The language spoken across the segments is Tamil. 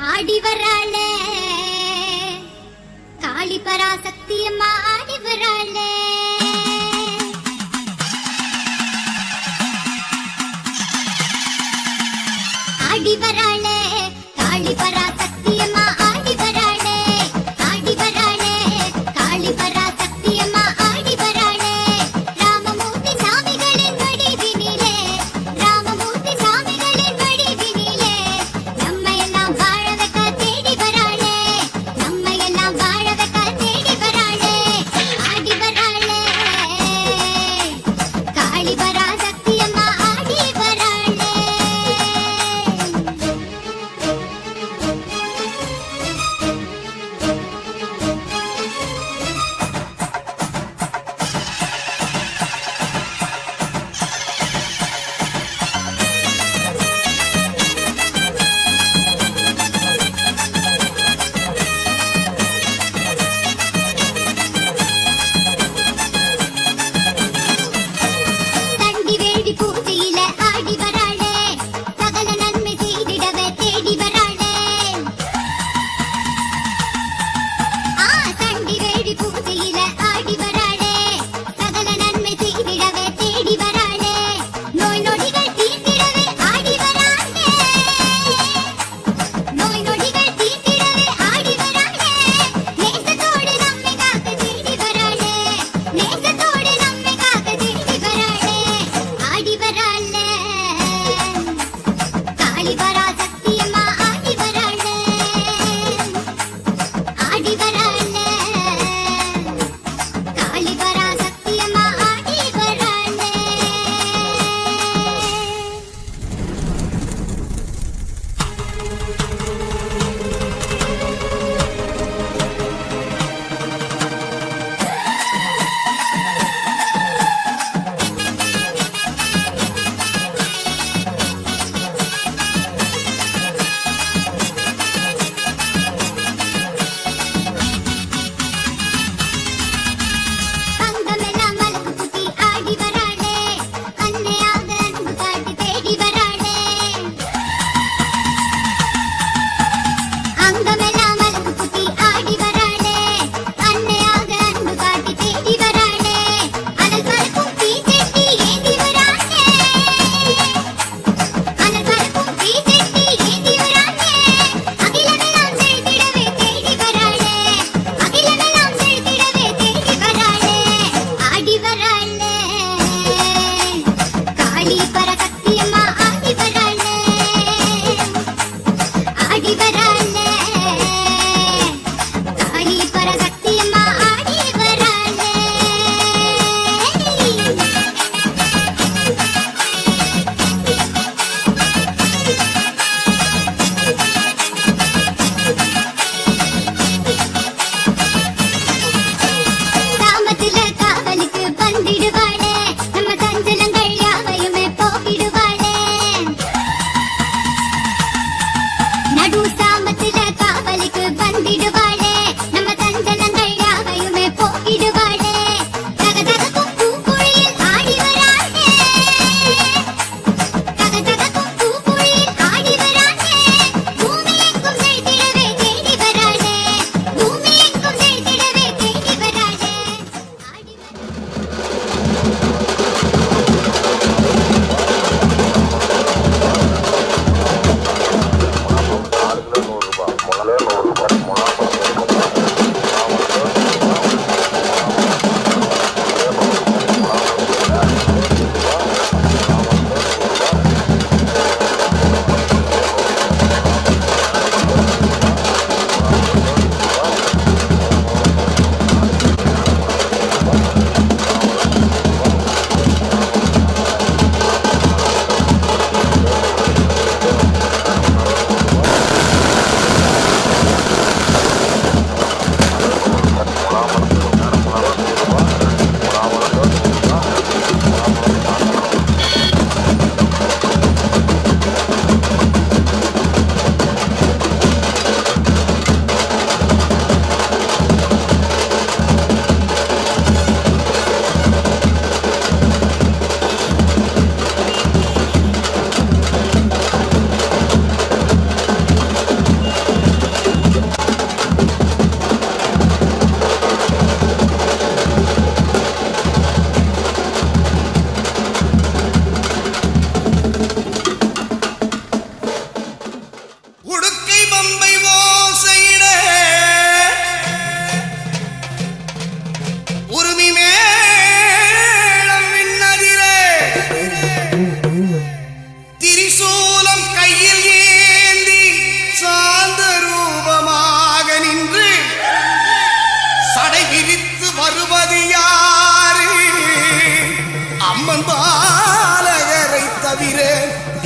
ஆடி வராளே காளி பராசக்தி அம்மா ஆடி வராளே ஆடி வராளே காளி பராசக்தி அம்மா ஆடி வராளே ஆடி வராளே காளி பராசக்தி அம்மா ஆடி வராளே ராமமூர்த்தி சாமிகளின் வடிவினிலே ராமமூர்த்தி சாமிகளின் வடிவினிலே நம்மை எல்லாம் வாழ வைக்க தேடி வராளே நம்மை எல்லாம் வாழ வைக்க தேடி வராளே ஆடி வராளே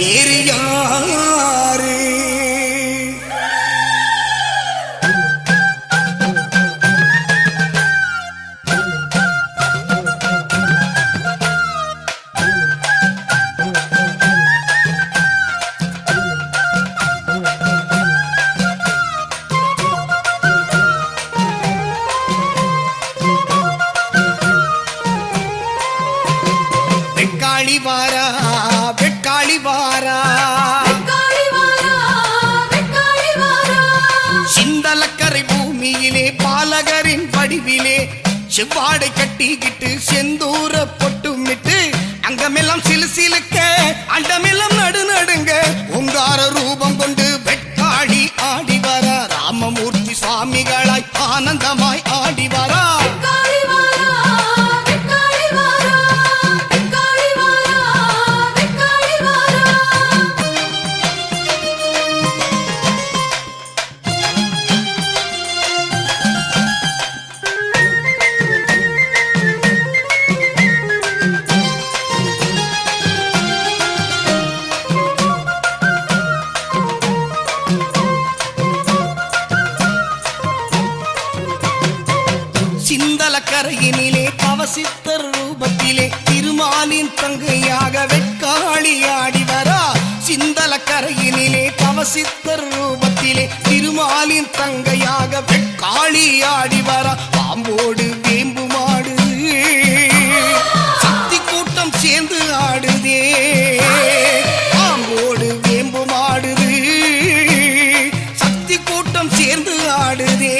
வேறு யாரு? வெக்காளி வாரா வெக்காளி வாரா சிந்தலக்கரை பூமியிலே பாலகரின் வடிவிலே செவ்வாடை கட்டிக்கிட்டு செந்தூர பொட்டுமிட்டு அங்கமெல்லாம் சிலு சிலுக்க அண்டமெல்லாம் நடுநடுங்க உங்கார ரூபம் கொண்டு வெக்காளி ஆடி வர ராமமூர்த்தி சுவாமிகளாய் ஆனந்தமாய் ஆடி வரா. சிந்தலக்கரையினிலே தவசித்தர் ரூபத்திலே திருமாலின் தங்கையாக வெக்காளி ஆடி வரா. சிந்தலக்கரையினிலே தவசித்தர் ரூபத்திலே திருமாலின் தங்கையாக வெக்காளி ஆடி வரா. பாம்போடு வேம்பு மாடுது சக்தி கூட்டம் சேர்ந்து ஆடுதே. பாம்போடு வேம்பு மாடுது சக்தி கூட்டம் சேர்ந்து ஆடுதே.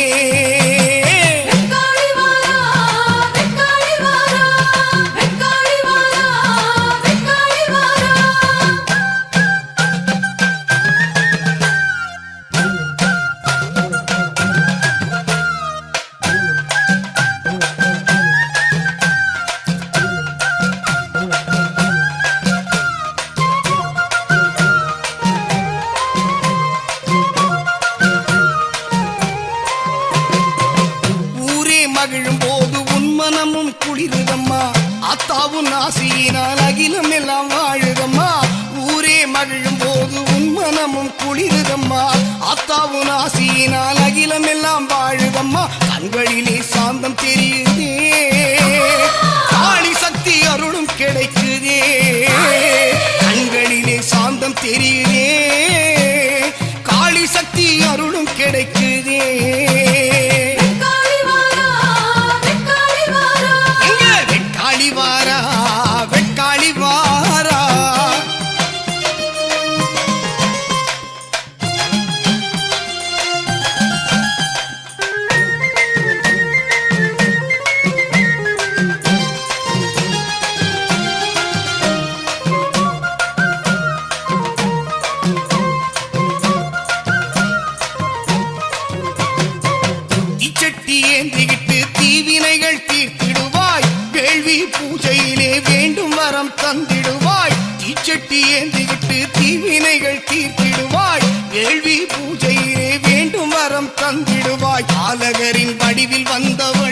மகிழும் போது உன் மனமும் குளிருதம்மா அத்தாவும் ஆசியினால் அகிலம் எல்லாம் வாழுதம்மா. ஊரே மகிழும் போது உன் மனமும் குளிருதம்மா அத்தாவும் ஆசியினால் அகிலம் எல்லாம் வாழுதம்மா. கண்களிலே சாந்தம் தெரியுதே காளி சக்தி அருளும் கிடைக்குதே. கண்களிலே சாந்தம் தெரியுதே காளி சக்தி அருளும் கிடைக்குதே. வாரா வெக்காளி வாரா தீச்சட்டி ஏந்திக்கிட்டு தீவினைகள் தீர்த்திடுவாய். வேள்வி பூஜையிலே வேண்டும் வரம் தந்திடுவாய். தீச்சட்டி ஏந்திக்கிட்டு தீவினைகள் தீர்த்திடுவாய். வேள்வி பூஜையிலே வேண்டும் வரம் தந்திடுவாய். பாலகரின் வடிவில் வந்தவர்